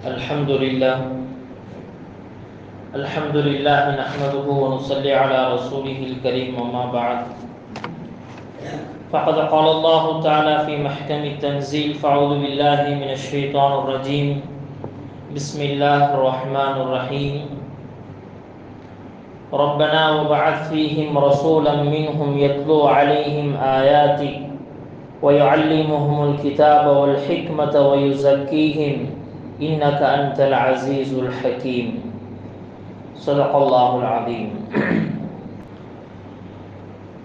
الحمد لله نحمده ونصلي على رسوله الكريم وما بعد فقد قال الله تعالى في محكم التنزيل فأعوذ بالله من الشيطان الرجيم بسم الله الرحمن الرحيم ربنا وبعث فيهم رسولا منهم يتلو عليهم آياتك ويعلمهم الكتاب والحكمة ويزكيهم إنك أنت العزيز الحكيم صدق الله العظيم.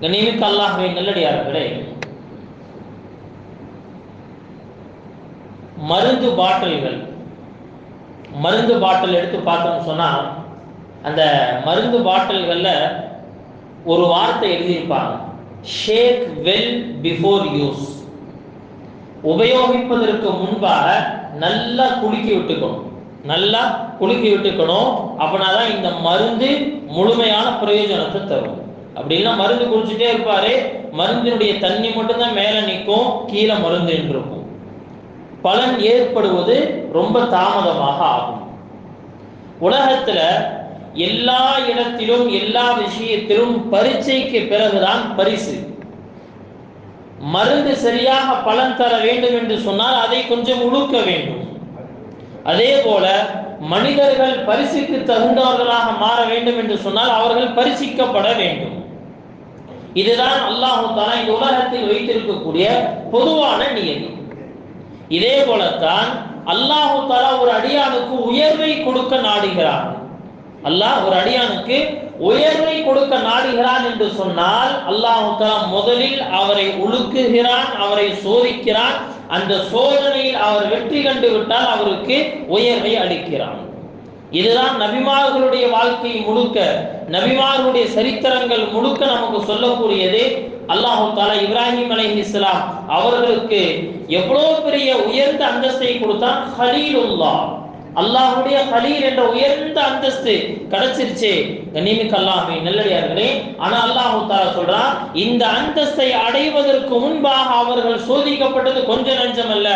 கண்ணியமிக்க அல்லாஹ்வின் நல்லடியார்களே, மருந்து பாட்டில் எடுத்து பார்த்தோம்னு சொன்னா அந்த மருந்து பாட்டில்கள்ல ஒரு வார்த்தை எழுதியிருப்பாங்க, ஷேக் வெல் பிஃபோர் யூஸ். உபயோகிப்பதற்கு முன்பாக நல்லா குலுக்கி விட்டுக்கணும். அப்படின்னாதான் இந்த மருந்து முழுமையான பிரயோஜனத்தை தரும். அப்படின்னா மருந்து குடிச்சுட்டே இருப்பாரு, மருந்தினுடைய தண்ணி மட்டும்தான் மேல நிற்கும், கீழே மருந்து இருக்கும். பலன் ஏற்படுவது ரொம்ப தாமதமாக ஆகும். உலகத்துல எல்லா இடத்திலும் எல்லா விஷயத்திலும் பரீட்சைக்கு பிறகுதான் பரிசு. மருந்து சரியாக பலன் தர வேண்டும் என்று சொன்னால் அதை கொஞ்சம் உழுக்க வேண்டும். அதே போல மனிதர்கள் பரிசுக்கு தகுந்தவர்களாக மாற வேண்டும் என்று சொன்னால் அவர்கள் பரிசிக்கப்பட வேண்டும். இதுதான் அல்லாஹ் தஆலா இந்த உலகத்தில் வைத்திருக்கக்கூடிய பொதுவான நியதி. இதே போலத்தான் அல்லாஹ் தஆலா ஒரு அடியானுக்கு உயர்வை கொடுக்க நாடுகிறான். அல்லாஹ் ஒரு அடியானுக்கு உயர்வை கொடுக்க நாடுகிறான் என்று சொன்னால் அல்லாஹ் தஆலா முதலில் அவரை உழுக்குகிறான், அவரை சோதிக்கிறான். அந்த சோதனையில் அவர் வெற்றி கண்டு விட்டால் அவருக்கு உயர்வை அளிக்கிறான். இதுதான் நபிமார்களுடைய வாழ்க்கை முழுக்க, நபிமார்களுடைய சரித்திரங்கள் முழுக்க நமக்கு சொல்லக்கூடியது. அல்லாஹ் தஆலா இப்ராஹிம் அலைஹிஸ்ஸலாம் அவர்களுக்கு எவ்வளவு பெரிய உயர்ந்த அந்தஸ்தை கொடுத்தான். கலீலுல்லாஹ், அல்லாஹ்வுடைய கலீல் என்ற உயர்ந்த அந்தஸ்து கிடைச்சிருச்சு. கண்ணியமிக்க அல்லாஹ்வின் நல்லடியார்களே, ஆனா அல்லாஹ் தஆலா சொல்றான், இந்த அந்தஸ்தை அடைவதற்கு முன்பாக அவர்கள் சோதிக்கப்பட்டது கொஞ்ச நஞ்சம் அல்ல.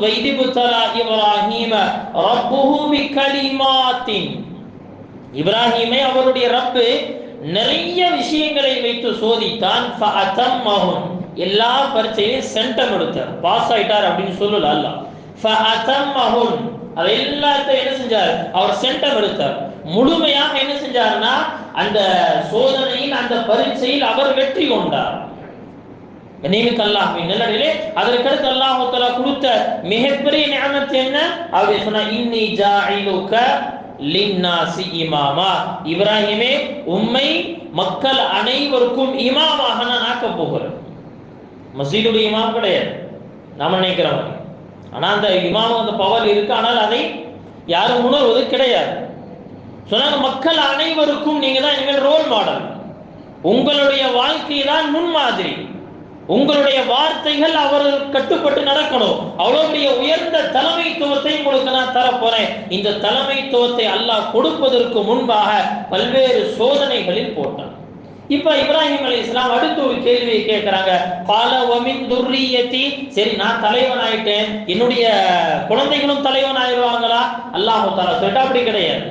வைதுபுத்தலா இப்ராஹீம ரப்புஹு பிகலிமாத்தின். இப்ராஹீமை அவருடைய ரப்பு நிறைய விஷயங்களை வைத்து சோதித்தான். ஃபஅதம்மஹுன், எல்லா பரீட்சையிலும் சென்டம் எடுத்தார், பாஸ் ஆயிட்டார் அப்படின்னு சொல்லல அல்லாஹ். ஃபஅதம்மஹுன், அது எல்லாத்தையும் என்ன செஞ்சார், அவர் சென்டம் எடுத்தார். முழுமையாக என்ன செஞ்சார்னா அந்த சோதனையில் அந்த பரீட்சையில் அவர் வெற்றி கொண்டார். கண்ணியமிக்க அல்லாஹ்வின் நல்லடியார்களே, அதற்கடுத்து அல்லாஹ் தஆலா கொடுத்த மிகப்பெரிய நிஅமத் என்ன? அவர் சொன்னா, இன்னி ஜாஇலுக லின்னாசி இமாமா. இப்ராஹிமே, உம்மை மக்கள் அனைவருக்கும் இமாமாக நான் ஆக்கப் போகிறேன். மஸ்ஜிதுடைய இமாம் கிடையாது நாம நினைக்கிறோம். ஆனா அந்த இமாம் அந்த பவர் இருக்கு, ஆனால் அதை யாரும் உணர்வது கிடையாது. சொன்னாங்க, மக்கள் அனைவருக்கும் நீங்க தான் எங்கள் ரோல் மாடல், உங்களுடைய வாழ்க்கை தான் முன்மாதிரி, உங்களுடைய வார்த்தைகள் அவர்கள் கட்டுப்பட்டு நடக்கணும். அவ்வளவு பெரிய உயர்ந்த தலைமைத்துவத்தை உங்களுக்கு நான் தரப்போறேன். இந்த தலைமைத்துவத்தை அல்லாஹ் கொடுப்பதற்கு முன்பாக பல்வேறு சோதனைகளில் போட்டான். இப்ப இப்ராஹிம் அலைஹிஸ்ஸலாம் அடுத்த ஒரு கேள்வியை கேட்கிறாங்க. பால வமின் துர்ரியத்தி, சரி நான் தலைவன் ஆயிட்டேன், என்னுடைய குழந்தைகளும் தலைவன் ஆயிடுவாங்களா? அல்லாஹ் தஆலா சொல்லிட்டா அப்படி கிடையாது.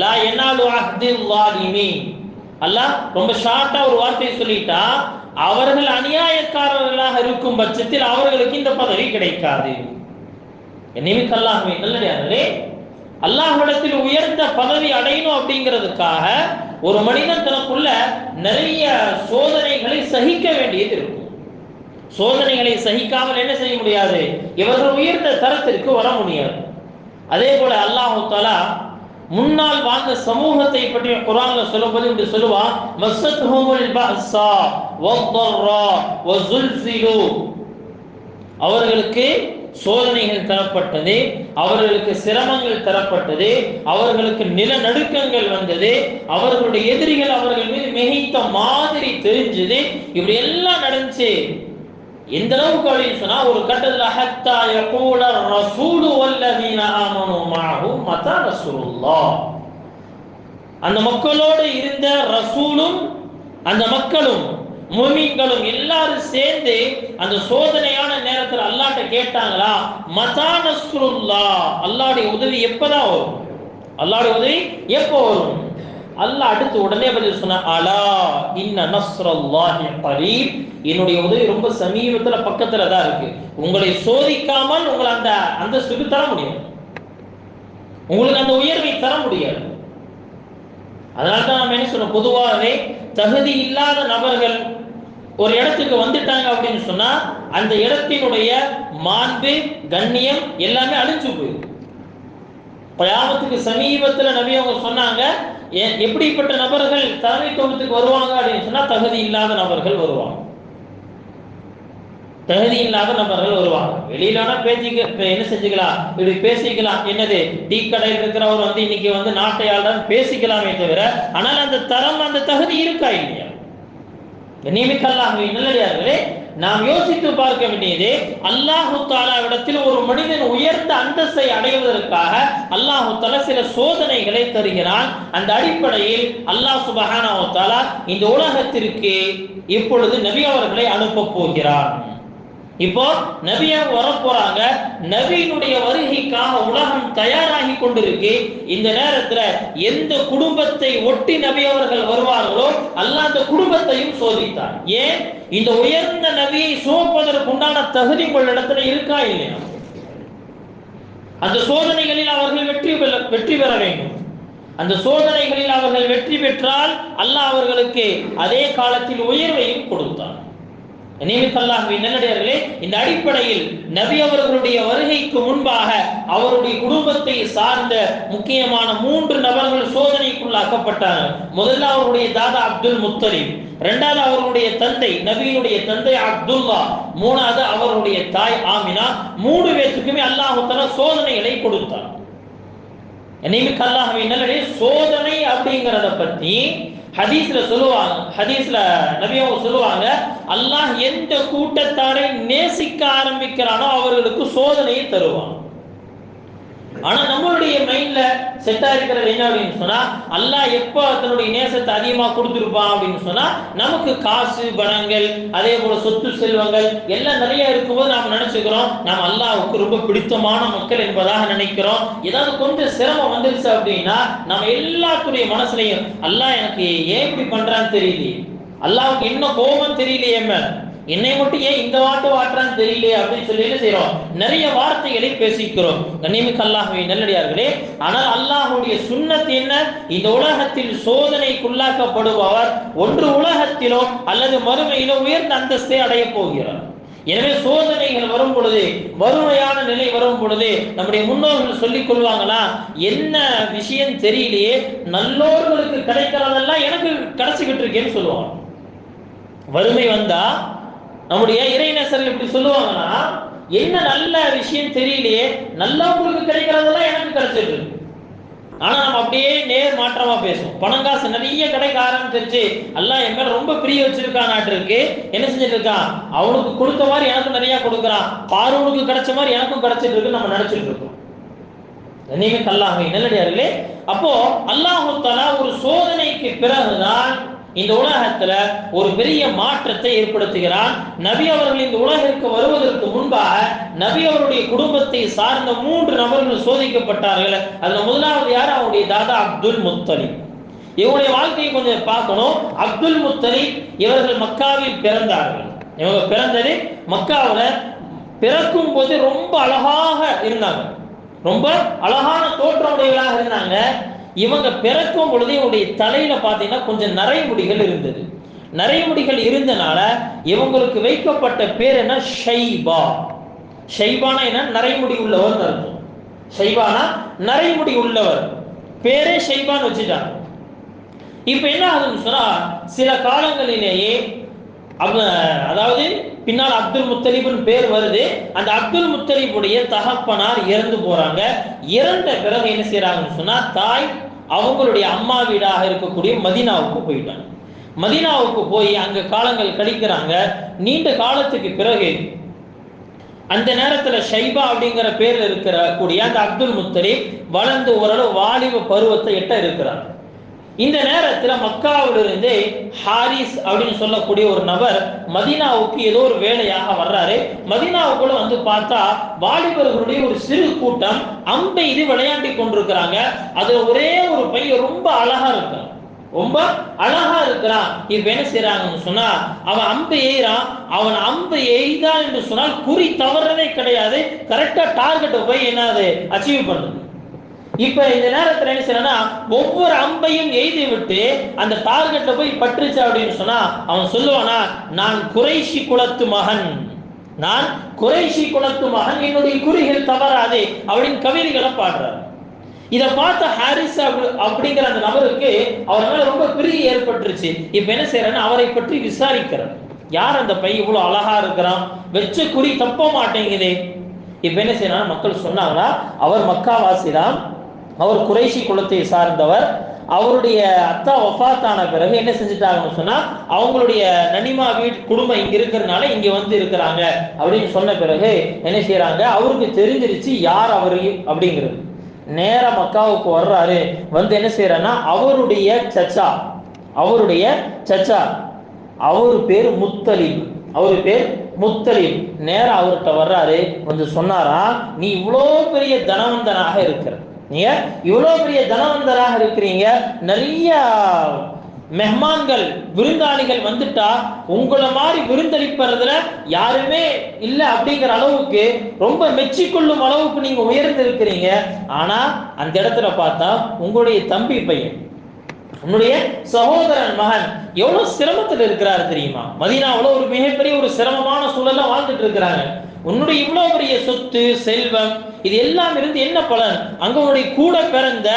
லா யனாலு அஹ்தில் ஸாலிமீன். அல்லாஹ் ரொம்ப ஷார்ட்டா ஒரு வார்த்தையை சொல்லிட்டா, அவர்கள் அநியாயக்காரர்களாக இருக்கும் பட்சத்தில் அவர்களுக்கு இந்த பதவி கிடைக்காது. நிமிக்க அல்லாஹ்வின் நல்லடியார்களே, அல்லாஹ்விடத்தில் உயர்ந்த பதவி அடையணும் அப்படிங்கிறதுக்காக ஒரு மனிதன் தனக்குள்ள நிறைய சோதனைகளை சகிக்க வேண்டியது இருக்கும். சோதனைகளை சகிக்காமல் என்ன செய்ய முடியாது, இவர்கள் உயர்ந்த தரத்திற்கு வர முடியாது. அதே போல அல்லாஹ் தஆலா முன்னால் வாழ்ந்த சமூகத்தை பற்றி குர்ஆன்ல சொல்லும்போது இப்படி சொல்லுவான், மஸ்ஸத்ஹுமுல் பஅஸா வத்தர்ரா வஸுல்ஸிலு. அவர்களுக்கு சோதனைகள் தரப்பட்டது, அவர்களுக்கு சிரமங்கள் தரப்பட்டது, அவர்களுக்கு நிலநடுக்கங்கள் வந்தது, அவர்களுடைய எதிரிகள் அவர்கள் மீது மிகைத்த மாதிரி தெரிஞ்சது. இப்படி எல்லாம் நடந்துச்சு. எந்த அளவுக்கு அப்படின்னு சொன்னா ஒரு கட்டத்துல ஹத்தா யகூல ரசூலு வல்லதீன ஆமனு மஅஹு மதா ரசூலுல்லாஹ், அந்த மக்களோடு இருந்த ரசூலும் அந்த மக்களும் முஃமின்களும் எல்லாரும் சேர்ந்து அந்த சோதனையான நேரத்தில் அல்லாஹ் அல்லாஹ்ட்ட கேட்டாங்களா, மதா நஸ்ருல்லாஹ், அல்லாஹ்வுடைய உதவி எப்பதான் வரும், அல்லாஹ்வுடைய உதவி எப்போ வரும்? அல்லாஹ் அடுத்து உடனே பதில் சொன்னா, அலா இன்ன நஸ்ரல்லாஹி கரீப், என்னுடைய உதவி ரொம்ப சமீபத்துல பக்கத்துல தான் இருக்கு. உங்களை சோதிக்காமல் உங்களை அந்த அந்தஸ்துக்கு தர முடியும், உங்களுக்கு அந்த உயர்வை தர முடியாது. அதனால தான் நம்ம என்ன சொல்றோம், பொதுவாகவே தகுதி இல்லாத நபர்கள் ஒரு இடத்துக்கு வந்துட்டாங்க அப்படின்னு சொன்னா அந்த இடத்தினுடைய மாண்பு கண்ணியம் எல்லாமே அழிஞ்சு போயிடும். கியாமத்துக்கு சமீபத்துல நபி அவங்க சொன்னாங்க, எப்படிப்பட்ட நபர்கள் தலைமைத்துவத்துக்கு வருவாங்க அப்படின்னு சொன்னா தகுதி இல்லாத நபர்கள் வருவாங்க, தகுதி இல்லாத நபர்கள் வருவாங்க. வெளியிலான பேச்சுக்கு என்ன செஞ்சுக்கலாம், இப்படி பேசிக்கலாம், என்னது டீ கடையில் இருக்கிறவர் வந்து இன்னைக்கு வந்து நாட்டை ஆள்தான் பேசிக்கலாமே தவிர, ஆனால் அந்த தரம் அந்த தகுதி இருக்கா இல்லையா? கண்ணியமிக்கல்லாஹ்வின் நல்லடியார்களே, நாம் யோசித்து பார்க்க வேண்டியது, அல்லாஹு தஆலாவிடத்தில் ஒரு மனிதன் உயர்ந்த அந்தஸ்தை அடைவதற்காக அல்லாஹு தஆலா சில சோதனைகளை தருகிறான். அந்த அடிப்படையில் அல்லாஹ் சுப்ஹானஹு வ தஆலா இந்த உலகத்திற்கு இப்பொழுது நபி அவர்களை அனுப்ப போகிறான். இப்போ நபியா வர போறாங்க, நபியினுடைய வருகைக்காக உலகம் தயாராகி கொண்டிருக்கு. இந்த நேரத்துல எந்த குடும்பத்தை ஒட்டி நபி அவர்கள் வருவார்களோ அல்லாஹ் அந்த குடும்பத்தையும் சோதித்தார். ஏன், இந்த உயர்ந்த நபியை சுமப்பதற்கு உண்டான தகுதி உங்கள் இடத்துல இருக்கா இல்லையா? அந்த சோதனைகளில் அவர்கள் வெற்றி பெற வேண்டும். அந்த சோதனைகளில் அவர்கள் வெற்றி பெற்றால் அல்லாஹ் அவர்களுக்கு அதே காலத்தில் உயர்வையும் கொடுத்தார். கண்ணியமிக்கல்லாஹ்வின் நல்லடியார்களே, இந்த அடிப்படையில் நபி அவர்களுடைய வருகைக்கு முன்பாக அவருடைய குடும்பத்தை சார்ந்த முக்கியமான 3 நபர்கள் சோதனைக்குள்ளாக்கப்பட்டாங்க. முதல்ல அவருடைய தாதா அப்துல் முத்தலிப், இரண்டாவது அவருடைய தந்தை நபியினுடைய தந்தை அப்துல்லா, மூணாவது அவருடைய தாய் ஆமினா. 3 பேருக்குமே அல்லாஹ் தஆலா சோதனைகளை கொடுத்தார். கண்ணியமிக்கல்லாஹ்வின் நல்லடியார்களே, சோதனை அப்படிங்கறத பத்தி ஹதீஸ்ல சொல்லுவாங்க, ஹதீஸ்ல நபி அவங்க சொல்லுவாங்க, அல்லாஹ் எந்த கூட்டத்தாரை நேசிக்க ஆரம்பிக்கிறானோ அவர்களுக்கு சோதனையை தருவான். ஆனா நம்மளுடைய மைண்ட்ல செட்டா இருக்கிறது என்ன அப்படின்னு சொன்னா, அல்லாஹ் எப்ப தன்னுடைய நேசத்தை அதிகமா கொடுத்திருப்பான் அப்படின்னு சொன்னா, நமக்கு காசு பணங்கள் அதே போல சொத்து செல்வங்கள் எல்லாம் நிறைய இருக்கும்போது நாம நினைச்சுக்கிறோம் நாம் அல்லாஹ்வுக்கு ரொம்ப பிடித்தமான மக்கள் என்பதாக நினைக்கிறோம். ஏதாவது கொஞ்சம் சிரமம் வந்துருச்சு அப்படின்னா நம்ம எல்லாத்துடைய மனசுலையும் அல்லாஹ் எனக்கு ஏன் இப்படி பண்றான்னு தெரியலையே, அல்லாஹ்வுக்கு என்ன கோபம் தெரியலையே, என்னை மட்டும் ஏன் இந்த வாட்டுறான்னு தெரியலையே அப்படின்னு சொல்லி என்ன செய்யறோம், நிறைய வார்த்தைகளை பேசிக்கிறோம். கண்ணியமிக்கல்லாஹ்வின் நல்லடியார்களே, ஆனால் அல்லாஹ்வுடைய சுன்னத் என்ன, இந்த உலகத்தில் சோதனைக்குள்ளாக்கப்படுபவர் ஒன்று உலகத்திலோ அல்லது மறுமையிலோ உயர்ந்த அந்தஸ்தை அடைய போகிறார். எனவே சோதனைகள் வரும் பொழுது, வறுமையான நிலை வரும் பொழுது நம்முடைய முன்னோர்கள் சொல்லிக் கொள்வாங்களா, என்ன விஷயம் தெரியலையே, நல்லோர்களுக்கு கிடைக்கிறதெல்லாம் எனக்கு கிடைச்சிக்கிட்டு இருக்கேன்னு சொல்லுவாங்க. வறுமை வந்தா நம்முடைய இறைநேசர்கள் இப்படி சொல்லுவாங்கன்னா, என்ன நல்ல விஷயம் தெரியலையே, நல்லவங்களுக்கு கிடைக்கிறதெல்லாம் எனக்கு கிடைச்சிட்டு இருக்கு. ஆனா நம்ம அப்படியே நேர் மாற்றமா பேசுவோம். பணம் காசு நிறைய கிடைக்க ஆரம்பிச்சிருச்சு, அல்லாஹ் என் மேல ரொம்ப பிரிய வச்சிருக்கான் இருக்கு, என்ன செஞ்சுட்டு இருக்கான், அவனுக்கு கொடுத்த மாதிரி எனக்கும் நிறைய கொடுக்குறான், பார்வனுக்கு கிடைச்ச மாதிரி எனக்கும் கிடைச்சிட்டு இருக்கு நம்ம நினைச்சிட்டு இருக்கோம். கண்ணியமிக்கல்லாஹ்வின் நல்லடியார்களே, அப்போ அல்லாஹ் தஆலா ஒரு சோதனைக்கு பிறகுதான் இந்த உலகத்துல ஒரு பெரிய மாற்றத்தை ஏற்படுத்துகிறான். நபி அவர்கள் இந்த உலகிற்கு வருவதற்கு முன்பாக நபி அவருடைய குடும்பத்தை சார்ந்த 3 நபர்கள் சோதிக்கப்பட்டார்கள். அதுல முதலாவது யார், அவருடைய தாதா அப்துல் முத்தலிப். இவருடைய வாழ்க்கையை கொஞ்சம் பார்க்கணும். அப்துல் முத்தலிப் இவர்கள் மக்காவில் பிறந்தார்கள். இவங்க பிறந்தது மக்காவில். பிறக்கும் போது ரொம்ப அழகாக இருந்தாங்க, ரொம்ப அழகான தோற்றமுடையவர்களாக இருந்தாங்க. இவங்க பிறக்கும் பொழுது இவருடைய தலையில பார்த்தீங்கன்னா கொஞ்சம் நரைமுடிகள் இருந்தது. நரைமுடிகள் இருந்தனால இவங்களுக்கு வைக்கப்பட்ட பேர் என்ன, ஷைபா. ஷைபானா என்ன, நரைமுடி உள்ளவர் அர்த்தம். ஷைபானா நரைமுடி உள்ளவர், பேரே ஷைபான்னு வச்சுட்டாங்க. இப்ப என்ன ஆகுதுன்னு சொன்னா, சில காலங்களிலேயே அதாவது பின்னால் அப்துல் முத்தலிப்னு பேர் வருது. அந்த அப்துல் முத்தலிபுடைய தகப்பனார் இறந்து போறாங்க. இறந்த பிறகு என்ன செய்யறாங்கன்னு சொன்னா, தாய் அவங்களுடைய அம்மா வீடாக இருக்கக்கூடிய மதீனாவுக்கு போயிட்டாங்க. மதீனாவுக்கு போய் அங்க காலங்கள் கழிக்கிறாங்க. நீண்ட காலத்துக்கு பிறகு அந்த நேரத்துல ஷைபா அப்படிங்கிற பேர்ல இருக்கிற கூடிய அந்த அப்துல் முத்தலிப் வளர்ந்து ஓரளவு வாலிப பருவத்தை எட்ட இருக்கிறார். இந்த நேரத்தில் மக்காவிலிருந்து ஹாரிஸ் அப்படின்னு சொல்லக்கூடிய ஒரு நபர் மதீனாவுக்கு ஏதோ ஒரு வேலையாக வர்றாரு. மதீனாவுக்குள்ள வந்து பார்த்தா வாலிபர்களுடைய ஒரு சிறு கூட்டம் அம்பை இது விளையாண்டி கொண்டிருக்கிறாங்க. அது ஒரே ஒரு பையன் ரொம்ப அழகா இருக்கான், ரொம்ப அழகா இருக்கிறான். இப்ப என்ன செய்யறாங்கன்னு சொன்னா, அவன் அம்பை எய்றான். அவன் அம்பை எய்தான் என்று சொன்னால் குறி தவறதே கிடையாது, கரெக்டா டார்கெட்டை போய் என்னது அச்சீவ் பண்ணுது. இப்ப இந்த நேரத்தில் என்ன செய்யறா, ஒவ்வொரு அம்பையும் எய்து விட்டு அந்த டார்கெட்ல போய் பற்றுச்சு அப்படின்னு சொன்னா அவன் சொல்லுவானா, நான் குறைஷி குலத்து மகன், நான் குறைஷி குலத்து மகன், என்னுடைய குறிகள் தவறாது அப்படின்னு கவிதைகளை பாடுறார். இதை பார்த்த ஹாரிஸ் அப்படிங்கிற அந்த நபருக்கு அவர் மேல ரொம்ப பிரிய ஏற்பட்டுருச்சு. இப்ப என்ன செய்யறாரு, அவரை பற்றி விசாரிக்கிறார். யார் அந்த பையன் இவ்வளவு அழகா இருக்கிறான், வெச்ச குறி தப்ப மாட்டேங்குது. இப்ப என்ன செய்யறாங்க, மக்கள் சொன்னாங்களா, அவர் மக்காவாசி தான், அவர் குறைஷி குலத்தை சார்ந்தவர். அவருடைய அத்தா வஃபாத்தான பிறகு என்ன செஞ்சுட்டாங்கன்னு சொன்னா, அவங்களுடைய நனிமா குடும்பம் இங்க இருக்கிறதுனால இங்க வந்து இருக்கிறாங்க அப்படின்னு சொன்ன பிறகு என்ன செய்யறாங்க, அவருக்கு தெரிஞ்சிருச்சு யார் அவரு அப்படிங்கிறது. நேரா மக்காவுக்கு வர்றாரு. வந்து என்ன செய்யறாருன்னா, அவருடைய சச்சா, அவருடைய சச்சா, அவரு பேர் முத்தலிப், அவரு பேர் முத்தலிப். நேரா அவர்கிட்ட வர்றாரு. வந்து சொன்னாரா, நீ இவ்வளோ பெரிய தனவந்தனாக இருக்கிற, நீங்க இவ்வளவு பெரிய தனவந்தராக இருக்கிறீங்க, நிறைய மெஹ்மான்கள் விருந்தாளிகள் வந்துட்டா உங்களை மாதிரி விருந்தளிப்பறதுல யாருமே இல்லை அப்படிங்கிற அளவுக்கு ரொம்ப மெச்சிக்கொள்ளும் அளவுக்கு நீங்க உயர்ந்து இருக்கிறீங்க. ஆனா அந்த இடத்துல பார்த்தா உங்களுடைய தம்பி பையன், உன்னுடைய சகோதரன் மகன் எவ்வளவு சிரமத்தில் இருக்கிறாரு தெரியுமா? மதீனாவுல ஒரு மிகப்பெரிய ஒரு சிரமமான சூழல்ல வாழ்ந்துட்டு இருக்கிறாங்க. உன்னுடைய இவ்வளவு பெரிய சொத்து செல்வம் இது எல்லாம் இருந்து என்ன பலன்? அங்க உன்னுடைய கூட பிறந்த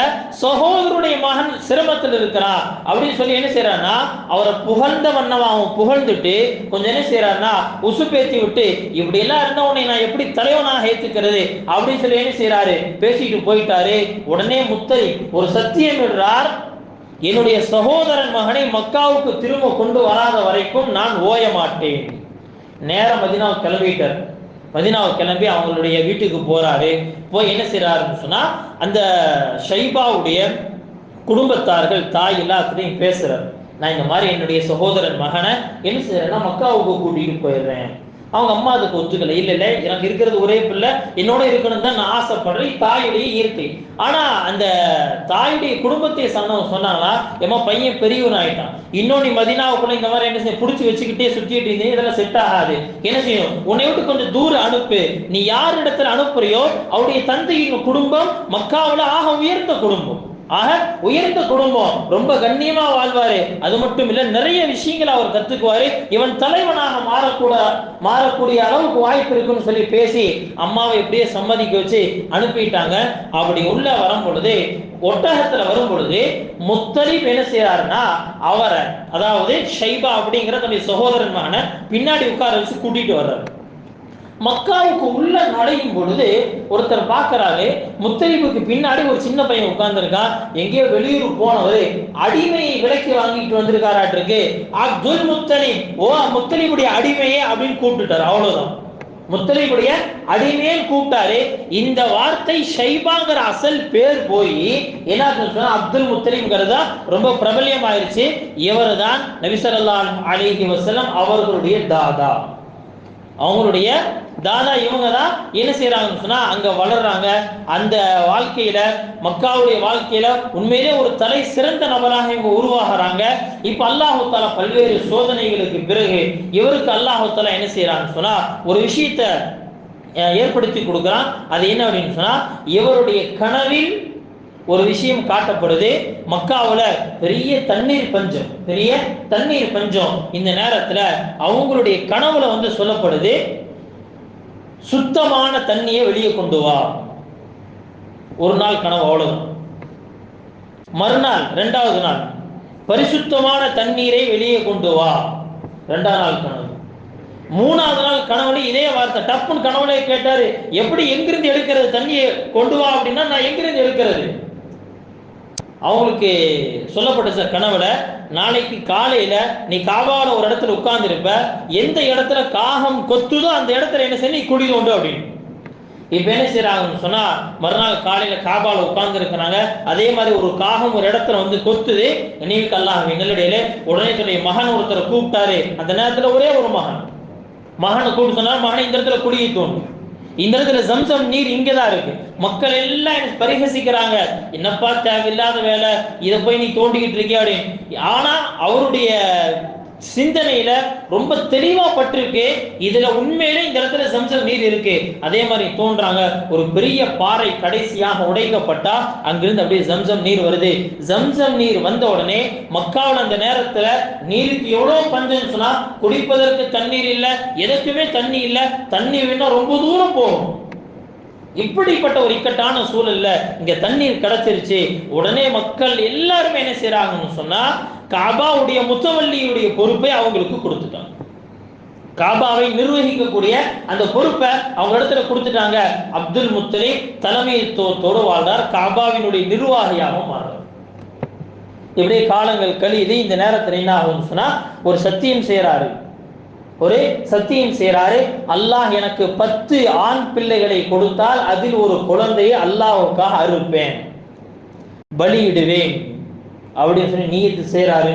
சகோதரனுடைய மகன் சிரமத்தில் இருக்கிறான் அப்படின்னு சொல்லி என்ன செய்யறான்னா, அவரை புகழ்ந்த வண்ணமா அவன் புகழ்ந்துட்டு கொஞ்சம் என்ன செய்யறான்னா உசுப்பேத்தி விட்டு, இப்படி எல்லாம் இருந்தா உன்னை நான் எப்படி தலைவனாக ஏத்துக்கிறது அப்படின்னு சொல்லி என்ன செய்யறாரு, பேசிட்டு போயிட்டாரு. உடனே முத்தலி ஒரு சத்தியம் இடுறார், என்னுடைய சகோதரன் மகனை மக்காவுக்கு திரும்ப கொண்டு வராத வரைக்கும் நான் ஓய மாட்டேன். நேரம் மதீனாவுக்கு கிளம்பிட்டார். மதீனாவுக்கு கிளம்பி அவங்களுடைய வீட்டுக்கு போறாரு. போய் என்ன செய்யறாருன்னு சொன்னா, அந்த ஷைபாவுடைய குடும்பத்தார்கள் தாய் எல்லாத்துலையும் பேசுறாரு. நான் இந்த மாதிரி என்னுடைய சகோதரன் மகனை என்ன செய்யறேன்னா மக்காவுக்கு கூட்டிட்டு போயிடுறேன். அவங்க அம்மா அதுக்கு ஒத்துக்கலை. இல்லை இல்லை, எனக்கு இருக்கிறது ஒரே பிள்ளை, என்னோட இருக்கணும் தான் நான் ஆசைப்படுறேன், தாயுடைய இயற்கை. ஆனா அந்த தாயுடைய குடும்பத்தை சொன்னாங்களா, ஏமா பையன் பெரியவன் ஆயிட்டான், இன்னும் நீ மதீனாவுக்குள்ள இந்த மாதிரி என்ன செய்ய பிடிச்சி வச்சுக்கிட்டே சுத்திட்டு இருந்தீங்க, இதெல்லாம் செட் ஆகாது. என்ன செய்யும், உன்னை விட்டு கொஞ்சம் தூரம் அனுப்பு. நீ யார் இடத்துல அனுப்புறியோ அவருடைய தந்தையின் குடும்பம் மக்காவுல ஆக உயர்ந்த குடும்பம், ஆக உயர்ந்த குடும்பம், ரொம்ப கண்ணியமா வாழ்வாரு. அது மட்டும் இல்ல, நிறைய விஷயங்களை அவர் கத்துக்குவாரு. இவன் தலைவனாக மாறக்கூடிய அளவுக்கு வாய்ப்பு இருக்குன்னு சொல்லி பேசி அம்மாவை எப்படியே சம்மதிக்க வச்சு அனுப்பிட்டாங்க. அப்படி உள்ள வரும் பொழுது, ஒட்டகத்துல வரும் பொழுது முத்தலிப் என்ன செய்யறாருன்னா, அவரை அதாவது ஷைபா அப்படிங்கிற தன்னுடைய சகோதரன் மகனை பின்னாடி உட்கார வச்சு கூட்டிட்டு வர்றாரு. மக்காவுக்கு உள்ள நுழையும் பொழுது ஒருத்தர் பார்க்கிறாரு, முத்தலிபுக்கு பின்னாடி ஒரு சின்ன பையன் உட்கார்ந்துருக்கான். எங்கேயோ வெளியூர் போனவர் அடிமையை விலைக்கு வாங்கிட்டு வந்திருக்காராட்டிருக்கு. அப்துல் முத்தலிப், ஓ முத்தலிபுடைய அடிமையே அப்படின்னு கூப்பிட்டுட்டாரு. அவ்வளவுதான், முத்தலிபுடைய அடிமையே கூப்பிட்டாரு. இந்த வார்த்தை ஷைபாங்கிற அசல் பேர் போய் என்ன சொன்னா அப்துல் முத்தலிப்ங்கிறதா ரொம்ப பிரபல்யம் ஆயிருச்சு. இவர் தான் நபி ஸல்லல்லாஹு அலைஹி வஸல்லம் அவர்களுடைய தாதா. அவங்களுடைய தாதா இவங்க தான் என்ன செய்யறாங்கன்னு சொன்னா அங்க வளர்றாங்க. அந்த வாழ்க்கையில மக்காவுடைய வாழ்க்கையில உண்மையிலே ஒரு தலை சிறந்த நபராக இவங்க உருவாகிறாங்க. இப்ப அல்லாஹு தஆலா பல்வேறு சோதனைகளுக்கு பிறகு இவருக்கு அல்லாஹு தஆலா என்ன செய்யறான்னு சொன்னா ஒரு விஷயத்தை ஏற்படுத்தி கொடுக்குறான். அது என்ன அப்படின்னு சொன்னா, இவருடைய கனவில் ஒரு விஷயம் காட்டப்படுது. மக்காவுல பெரிய தண்ணீர் பஞ்சம், பெரிய தண்ணீர் பஞ்சம். இந்த நேரத்துல அவங்களுடைய கனவுல வந்து சொல்லப்படுது, சுத்தமான தண்ணியை வெளியே கொண்டு வா. ஒரு நாள் கனவு, அவ்வளவுதான். மறுநாள் இரண்டாவது நாள் பரிசுத்தமான தண்ணீரை வெளியே கொண்டு வா, இரண்டாவது நாள் கனவு. மூணாவது நாள் கனவுல இதே வார்த்தை. டப்புன்னு கனவுல கேட்டாரு, எப்படி எங்கிருந்து எடுக்கிறது தண்ணியை கொண்டு வா அப்படின்னா, நான் எங்கிருந்து எடுக்கிறது? அவங்களுக்கு சொல்லப்பட்ட கனவுல, நாளைக்கு காலையில நீ காபால ஒரு இடத்துல உட்கார்ந்து இருப்ப, எந்த இடத்துல காகம் கொத்துதோ அந்த இடத்துல என்ன செய்ய நீ குடி தோண்டு அப்படின்னு. இப்ப என்ன செய்யறாங்கன்னு சொன்னா, மறுநாள் காலையில காபால உட்கார்ந்து இருக்கிறாங்க. அதே மாதிரி ஒரு காகம் ஒரு இடத்துல வந்து கொத்துது. நீங்க அல்லாஹ்வின் நல்லடியார்களே, உடனே தன்னுடைய மகன் ஒருத்தரை கூப்பிட்டாரு. அந்த நேரத்துல ஒரே ஒரு மகனை கூப்பிட்டு சொன்னார், மகனை இந்த இடத்துல குடியை தோண்டும், இந்த இடத்துல ஜம்சம் நீர் இங்கதான் இருக்கு. மக்கள் எல்லாம் எனக்கு பரிகசிக்கிறாங்க, என்னப்பா தேவையில்லாத வேலை, இதை போய் நீ தோண்டிக்கிட்டு இருக்கிய அப்படின்னு. ஆனா அவருடைய சிந்தனையில ரொம்ப தெளிவா பட்டிருக்கு, இதுல உண்மையிலே இந்த இடத்துல ஜம்சம் நீர் இருக்கு. அதே மாதிரி தோன்றாங்க, ஒரு பெரிய பாறை கடைசியாக உடைக்கப்பட்டா அங்கிருந்து அப்படியே ஜம்சம் நீர் வருது. ஜம்சம் நீர் வந்த உடனே மக்காவில் அந்த நேரத்துல நீருக்கு எவ்வளவு பஞ்சம் சொன்னா, குடிப்பதற்கு தண்ணீர் இல்ல, எதற்குமே தண்ணி இல்ல, தண்ணி வேணா ரொம்ப தூரம் போகும். இப்படிப்பட்ட ஒரு இக்கட்டான சூழல்ல இங்க தண்ணீர் கிடைச்சிருச்சு. உடனே மக்கள் எல்லாருமே என்ன செய்யறாங்கன்னு சொன்னா, காபாவுடைய முத்தவல்லியுடைய பொறுப்பை அவங்களுக்கு கொடுத்துட்டாங்க. காபாவை நிர்வகிக்கக்கூடிய அந்த பொறுப்பை அவங்க இடத்துல கொடுத்துட்டாங்க. அப்துல் முத்தலிப் தலைமைத்துவத்தோடு வாழ்ந்தார், காபாவினுடைய நிர்வாகியாக மாறார். இப்படியே காலங்கள் கழியுது. இந்த நேரத்தில் என்ன ஆகும்னு சொன்னா, ஒரு சத்தியம் செய்யறாரு, அல்லாஹ் எனக்கு 10 ஆண் பிள்ளைகளை கொடுத்தால் அதில் ஒரு குழந்தையை அல்லாஹ்வுக்காக அறுப்பேன், பலியிடுவேன் அப்படின்னு சொல்லி நீயத்து செய்யறாரு.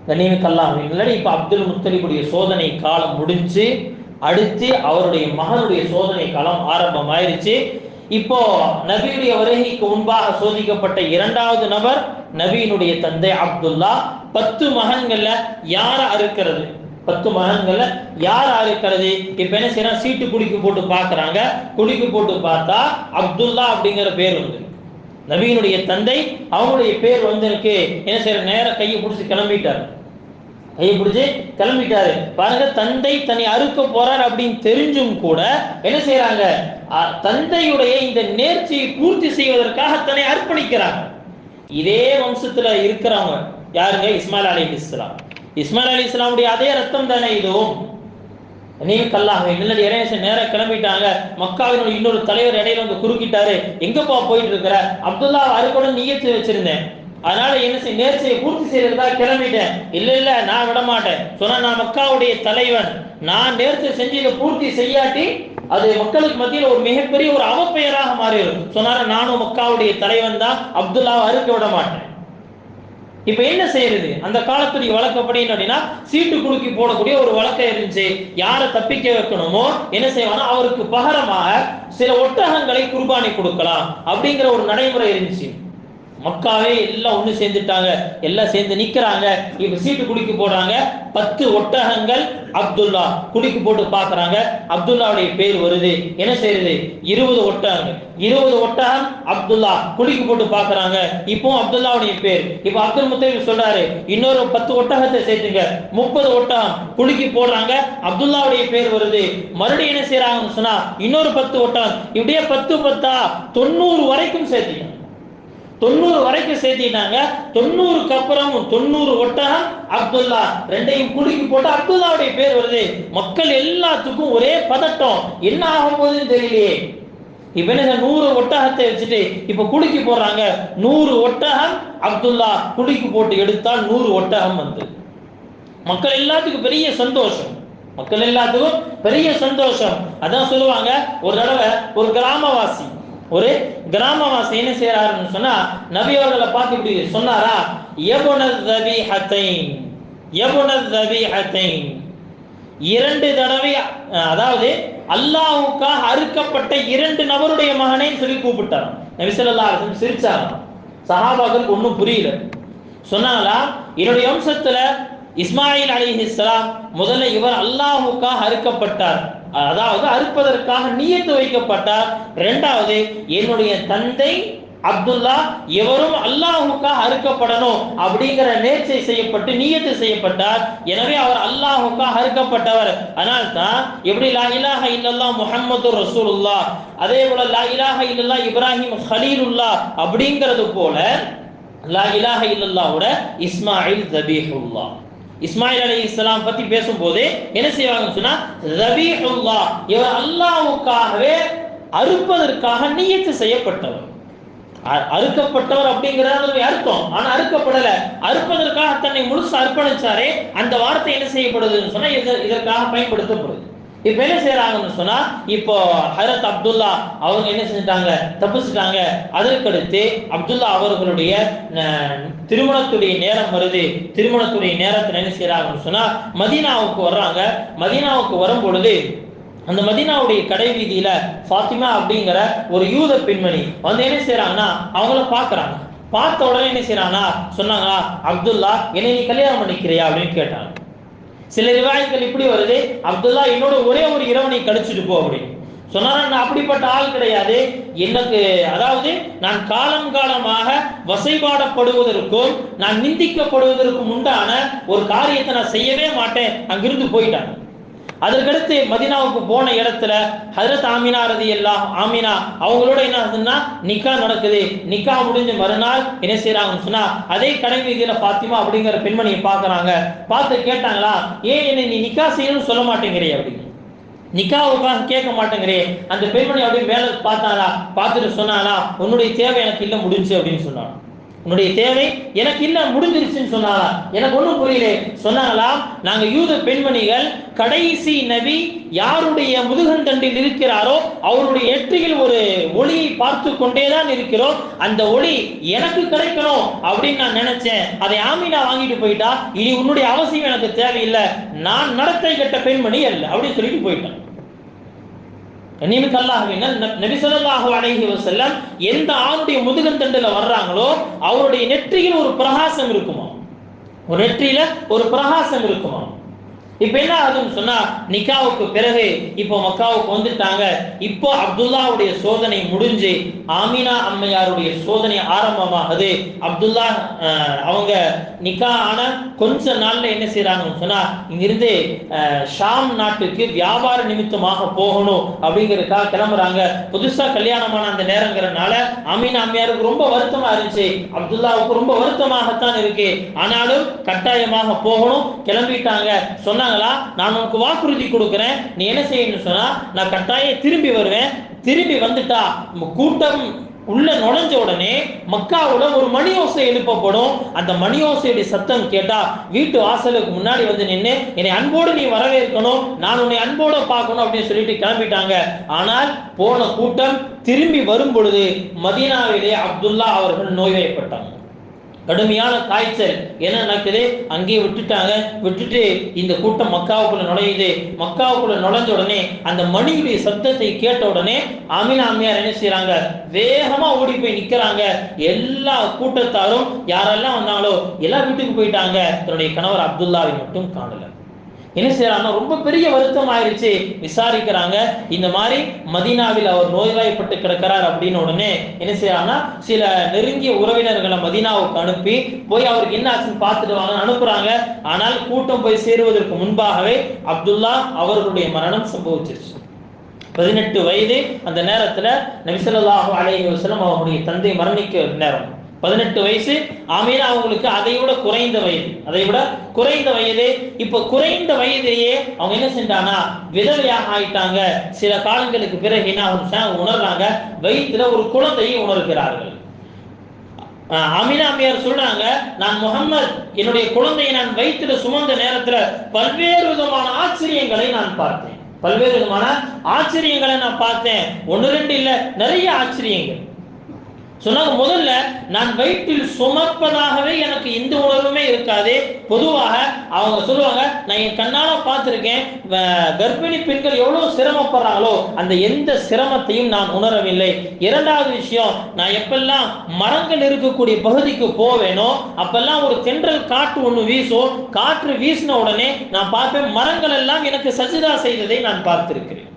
கண்ணியமிக்க அல்லாஹ்வின் நல்லடியார்களே, இப்ப அப்துல் முத்தலிபுடைய சோதனை காலம் முடிஞ்சு அடுத்து அவருடைய மகனுடைய சோதனை காலம் ஆரம்பமாயிருச்சு. இப்போ நபியுடைய வருகைக்கு முன்பாக சோதிக்கப்பட்ட இரண்டாவது நபர் நபியினுடைய தந்தை அப்துல்லா. 10 மகன்கள்ல யார அறுக்கிறது, 10 மகன்கள்ல யார் அறுக்கிறது? இப்ப என்ன செய்யறாங்க, சீட்டு குடிக்கு போட்டு பாக்குறாங்க. குடிக்கு போட்டு பார்த்தா அப்துல்லா அப்படிங்கிற பேர் வந்து நபியினுடைய தந்தை, அவங்களுடைய பேர் வந்திருக்கு. என்ன செய்யற, நேர கையை பிடிச்சி கிளம்பிட்டாரு. பாருங்க, தந்தை தன்னை அறுக்க போறார் அப்படின்னு தெரிஞ்சும் கூட என்ன செய்யறாங்க, தந்தையுடைய இந்த நேர்ச்சியை பூர்த்தி செய்வதற்காக தன்னை அர்ப்பணிக்கிறாங்க. இதே வம்சத்துல இருக்கிறவங்க யாருங்க, இஸ்மாயில் அலைஹிஸ்ஸலாம். இஸ்மாயில் அலைஹிஸ்ஸலாமுடைய அதே ரத்தம் தானே இதுவும். நேரம் கிளம்பிட்டாங்க. மக்காவினுடைய இன்னொரு தலைவர் இடையில வந்து குறுக்கிட்டாரு, எங்கப்பா போயிட்டு இருக்கிற? அப்துல்லா அறுக்கணும் நியத்து வச்சிருந்தேன், அதனால என்ன செய்ய, நேர்ச்சியை பூர்த்தி செய்யறதா கிளம்பிட்டேன். இல்ல நான் விட மாட்டேன் சொன்னா, நான் மக்காவுடைய தலைவன், நான் நேர்ச்சி செஞ்சு இதை பூர்த்தி செய்யாட்டி அது மக்களுக்கு மத்தியில் ஒரு மிகப்பெரிய ஒரு அவப்பெயராக மாறிடும் சொன்னாரு. நானும் மக்காவுடைய தலைவன் தான், அப்துல்லாவை அறுக்க விட மாட்டேன். இப்ப என்ன செய்யறது, அந்த காலத்துடைய வழக்கப்படி அப்படின்னா சீட்டு குலுக்கி போடக்கூடிய ஒரு வழக்கம் இருந்துச்சு. யாரை தப்பிக்க வைக்கணுமோ என்ன செய்வானா, அவருக்கு பகரமாக சில ஒட்டகங்களை குர்பானி கொடுக்கலாம் அப்படிங்கிற ஒரு நடைமுறை இருந்துச்சு. மக்காவே எல்லாம் ஒண்ணு சேர்ந்துட்டாங்க, எல்லாம் சேர்ந்து நிக்கிறாங்க. இப்ப சீட்டு குலுக்கி போடுறாங்க. 10 ஒட்டகங்கள் அப்துல்லா. குலுக்கி போட்டு பாக்குறாங்க, அப்துல்லாவுடைய பேர் வருது. என்ன செய்யறது, 20 ஒட்டகங்கள், 20 ஒட்டகம் அப்துல்லா. குலுக்கி போட்டு பாக்குறாங்க, இப்போ அப்துல்லாவுடைய பேர். இப்ப அப்துல் முத்தலிப் சொல்றாரு, இன்னொரு 10 ஒட்டகத்தை சேர்த்துங்க, 30 ஒட்டகம். குலுக்கி போடுறாங்க, அப்துல்லாவுடைய பேர் வருது. மறுபடியும் என்ன செய்யறாங்கன்னு சொன்னா, இன்னொரு 10 ஒட்டகம். இப்படியே 10 10 90 வரைக்கும் சேர்த்திட்டாங்க. 90 வரைக்கும் சேர்த்திட்டாங்க. 90க்கு அப்புறம் 90 ஒட்டகம் அப்துல்லா, ரெண்டையும் குலுக்கி போட்டு அப்துல்லாவுடைய பேர் வருது. மக்கள் எல்லாத்துக்கும் ஒரே பதட்டம், என்ன ஆகும் போதுன்னு தெரியலையே. இப்ப என்ன, 100 ஒட்டகத்தை வச்சுட்டு இப்ப குலுக்கி போடுறாங்க. 100 ஒட்டகம் அப்துல்லா. குலுக்கி போட்டு எடுத்தால் 100 ஒட்டகம் வந்து மக்கள் எல்லாத்துக்கும் பெரிய சந்தோஷம். அதான் சொல்லுவாங்க, ஒரு தடவை ஒரு கிராமவாசி என்ன செய்யறாருன்னு சொன்னா, நபி அவர்களை பார்த்து இப்படி சொன்னாரா, இரண்டு தடவை, அதாவது அல்லாஹ்வுக்காக அறுக்கப்பட்ட 2 நபருடைய மகனை சொல்லி கூப்பிட்டார். நபி ஸல்லல்லாஹு அலைஹி வஸல்லம் சிரிச்சாங்க. சஹாபாக்களுக்கு ஒன்றும் புரியல. சொன்னாங்களா, என்னுடைய வம்சத்துல இஸ்மாயில் அலைஹிஸ்ஸலாம் முதல்ல இவர் அல்லாஹ்வுக்காக அறுக்கப்பட்டார், அதாவது அறுப்பதற்காக நியத்து வைக்கப்பட்டார். இரண்டாவது என்னுடைய தந்தை அப்துல்லா இவரும் அல்லாஹ்வுக்காக அறுக்கப்படணும் அப்படிங்கிற நேர்ச்சை செய்யப்பட்டு நியத்து செய்யப்பட்டார். எனவே அவர் அல்லாஹ்வுக்காக அறுக்கப்பட்டவர். அதனால தான் எப்படி லா இலாஹ இல்லல்லாஹ் முஹம்மதுர் ரசூலுல்லாஹ், அதே போல லா இலாஹ இல்லல்லாஹ் இப்ராஹிம் கலீலுல்லாஹ் அப்படிங்கிறது போல லா இலாஹ இல்லல்லாஹ்வோட இஸ்மாயில் தபீஹுல்லாஹ். இஸ்மாயில் அலைஹிஸ்ஸலாம் பத்தி பேசும்போது என்ன செய்வாங்கன்னு சொன்னா, தபீஹுல்லாஹ் இவர் அல்லாஹ்வுக்காகவே அறுப்பதற்காக நியத்து செய்யப்பட்டவர், அறுக்கப்பட்டவர் அப்படிங்கிறது அர்த்தம். ஆனா அறுக்கப்படல, அறுப்பதற்காக தன்னை முழுசு அர்ப்பணிச்சாரே, அந்த வார்த்தை என்ன செய்யப்படுதுன்னு சொன்னா இதற்காக பயன்படுத்தப்படுது. இப்ப என்ன செய்யறாங்கன்னு சொன்னா, இப்போ ஹஜரத் அப்துல்லா அவங்க என்ன செஞ்சிட்டாங்க, தப்பிச்சுட்டாங்க. அதற்கடுத்து அப்துல்லா அவர்களுடைய திருமணத்துடைய நேரம் வருது. திருமணத்துடைய நேரத்தில் என்ன செய்யறாங்கன்னு சொன்னா, மதீனாவுக்கு வர்றாங்க. மதீனாவுக்கு வரும் பொழுது அந்த மதீனாவுடைய கடை வீதியில ஃபாத்திமா அப்படிங்கிற ஒரு யூத பெண்மணி வந்து என்ன செய்யறாங்கன்னா, அவங்கள பாக்குறாங்க. பார்த்த உடனே என்ன செய்யறாங்கன்னா சொன்னாங்களா, அப்துல்லா என்னை நீ கல்யாணம் பண்ணிக்கிறியா அப்படின்னு கேட்டாங்க. சில ரிவாயங்கள் இப்படி வருது, அப்துல்லா என்னோட ஒரே ஒரு இரவு நீ கழிச்சுட்டு போ அப்படின்னு சொன்னாரா. நான் அப்படிப்பட்ட ஆள் கிடையாது. எனக்கு அதாவது நான் காலம் காலமாக வசைபாடப்படுவதற்கும் நான் நிந்திக்கப்படுவதற்கும் உண்டான ஒரு காரியத்தை நான் செய்யவே மாட்டேன், அங்கிருந்து போயிட்டாங்க. அதற்கடுத்து மதீனாவுக்கு போன இடத்துல ஹஜரத் ஆமினா ரலியல்லாஹு ஆமினா அவங்களோட என்ன ஆகுதுன்னா நிக்கா நடக்குது. நிக்கா முடிஞ்ச மறுநாள் என்ன செய்யறாங்கன்னு சொன்னா, அதே கடை வீதியில ஃபாத்திமா அப்படிங்கிற பெண்மணியை பார்க்கறாங்க. பார்த்து கேட்டாங்களா, ஏன் என்னை நீ நிக்கா செய்யணும்னு சொல்ல மாட்டேங்கிறே அப்படின்னு, நிக்காவுக்காக கேட்க மாட்டேங்கிறே. அந்த பெண்மணி அப்படியே மேல பார்த்தாங்களா, பார்த்துட்டு சொன்னாங்களா, உன்னுடைய தேவை எனக்கு இல்லை முடிஞ்சு அப்படின்னு சொன்னாங்க. உன்னுடைய தேவை எனக்கு இல்ல முடிஞ்சிருச்சுன்னு சொன்னாங்களா. எனக்கு ஒண்ணும் புரியல. சொன்னாங்களா, நாங்க யூத பெண்மணிகள் கடைசி நபி யாருடைய முதுகந்தண்டில் இருக்கிறாரோ அவருடைய நெற்றியில் ஒரு ஒளியை பார்த்து கொண்டேதான் இருக்கிறோம். அந்த ஒளி எனக்கு கிடைக்கணும் அப்படின்னு நான் நினைச்சேன். அதை ஆமீனா வாங்கிட்டு போயிட்டா, இனி உன்னுடைய அவசியம் எனக்கு தேவையில்லை, நான் நடத்தை கெட்ட பெண்மணி அல்ல அப்படின்னு சொல்லிட்டு போயிட்டான். நபி ஸல்லல்லாஹு அலைஹி வஸல்லம் எந்த ஆணுடைய முதுகந்தண்டுல வர்றாங்களோ அவருடைய நெற்றியில் ஒரு பிரகாசம் இருக்குமா, ஒரு நெற்றியில ஒரு பிரகாசம் இருக்குமா. இப்ப என்ன ஆகுதுன்னு சொன்னா, நிக்காவுக்கு பிறகு இப்போ மக்காவுக்கு வந்துட்டாங்க. இப்போ அப்துல்லாவுடைய சோதனை முடிஞ்சு ஆமினா அம்மையாருடைய சோதனை ஆரம்பமாகுது. அப்துல்லா அவங்க நிக்கா ஆன கொஞ்ச நாள்ல என்ன செய்யறாங்கன்னு சொன்னா, இங்கிருந்து ஷாம் நாட்டுக்கு வியாபார நிமித்தமாக போகணும் அப்படிங்கிறதுக்காக கிளம்புறாங்க. புதுசா கல்யாணமான அந்த நேரங்கிறதுனால ஆமினா அம்மையாருக்கு ரொம்ப வருத்தமா இருந்துச்சு, அப்துல்லாவுக்கு ரொம்ப வருத்தமாகத்தான் இருக்கு. ஆனாலும் கட்டாயமாக போகணும், கிளம்பிட்டாங்க. சொன்னாங்களா, நான் உனக்கு வாக்குறுதி கொடுக்கிறேன், நீ என்ன செய்யணும்னு சொன்னா, நான் கட்டாயம் திரும்பி வருவேன். திரும்பி வந்துட்டா கூட்டம் உள்ள நுழைஞ்ச உடனே மக்காவுல ஒரு மணி ஓசை எழுப்பப்படும். அந்த மணி ஓசையுடைய சத்தம் கேட்டா வீட்டு வாசலுக்கு முன்னாடி வந்து நின்று என்னை அன்போடு நீ வரவேற்கணும், நான் உன்னை அன்போடு பார்க்கணும் அப்படின்னு சொல்லிட்டு கிளம்பிட்டாங்க. ஆனால் போன கூட்டம் திரும்பி வரும் பொழுது மதீனாவிலே அப்துல்லா அவர்கள் நோய்வாய்ப்பட்டாங்க. கடுமையான காய்ச்சல். என்ன நடக்குது, அங்கேயே விட்டுட்டாங்க. விட்டுட்டு இந்த கூட்டம் மக்காவுக்குள்ள நுழையுது. மக்காவுக்குள்ள நுழைஞ்ச உடனே அந்த மணியுடைய சத்தத்தை கேட்ட உடனே ஆமினா அம்மையார் என்ன செய்யறாங்க, வேகமா ஓடி போய் நிக்கிறாங்க. எல்லா கூட்டத்தாரும் யாரெல்லாம் வந்தாங்களோ எல்லா வீட்டுக்கு போயிட்டாங்க. தன்னுடைய கணவர் அப்துல்லாவை மட்டும் காணல. என்ன செய்யறாங்க, ரொம்ப பெரிய வருத்தம் ஆயிருச்சு. விசாரிக்கிறாங்க, இந்த மாதிரி மதீனாவில் அவர் நோய்வாய்ப்பட்டு கிடக்கிறார் அப்படின்னு. உடனே என்ன செய்யறாங்கன்னா, சில நெருங்கிய உறவினர்களை மதீனாவுக்கு அனுப்பி போய் அவருக்கு என்ன ஆச்சுன்னு பார்த்துட்டு வாங்க அனுப்புறாங்க. ஆனால் கூட்டம் போய் சேருவதற்கு முன்பாகவே அப்துல்லா அவர்களுடைய மரணம் சம்பவிச்சிருச்சு. 18 வயது அந்த நேரத்துல நபி ஸல்லல்லாஹு அலைஹி வஸல்லம் அவருடைய தந்தை மரணிக்க நேரம் 18 வயசு. ஆமீனா அவங்களுக்கு அதை விட குறைந்த வயது. இப்ப குறைந்த வயதிலேயே அவங்க என்ன செஞ்சாங்கன்னா விதவையாக ஆயிட்டாங்க. சில காலங்களுக்கு பிறகு என்ன உணர்றாங்க, வயிற்றுல ஒரு குழந்தையை உணர்கிறார்கள். ஆமினா அம்மையார் சொல்றாங்க, நான் முகம்மது என்னுடைய குழந்தையை நான் வயிற்றுல சுமந்த நேரத்துல பல்வேறு விதமான ஆச்சரியங்களை நான் பார்த்தேன். ஒன்று ரெண்டு இல்ல, நிறைய ஆச்சரியங்கள் சொன்னாங்க. முதல்ல நான் வயிற்றில் சுமப்பதாகவே எனக்கு எந்த உணர்வுமே இருக்காது. பொதுவாக அவங்க சொல்லுவாங்க, நான் என் கண்ணால பார்த்திருக்கேன், கர்ப்பிணி பெண்கள் எவ்வளவு சிரமப்படுறாங்களோ அந்த எந்த சிரமத்தையும் நான் உணரவில்லை. இரண்டாவது விஷயம், நான் எப்பெல்லாம் மரங்கள் இருக்கக்கூடிய பகுதிக்கு போவேனோ அப்பெல்லாம் ஒரு தென்றல் காற்று ஒண்ணு வீசும். காற்று வீசின உடனே நான் பார்ப்பேன், மரங்கள் எல்லாம் எனக்கு சஜிதா செய்ததை நான் பார்த்திருக்கிறேன்.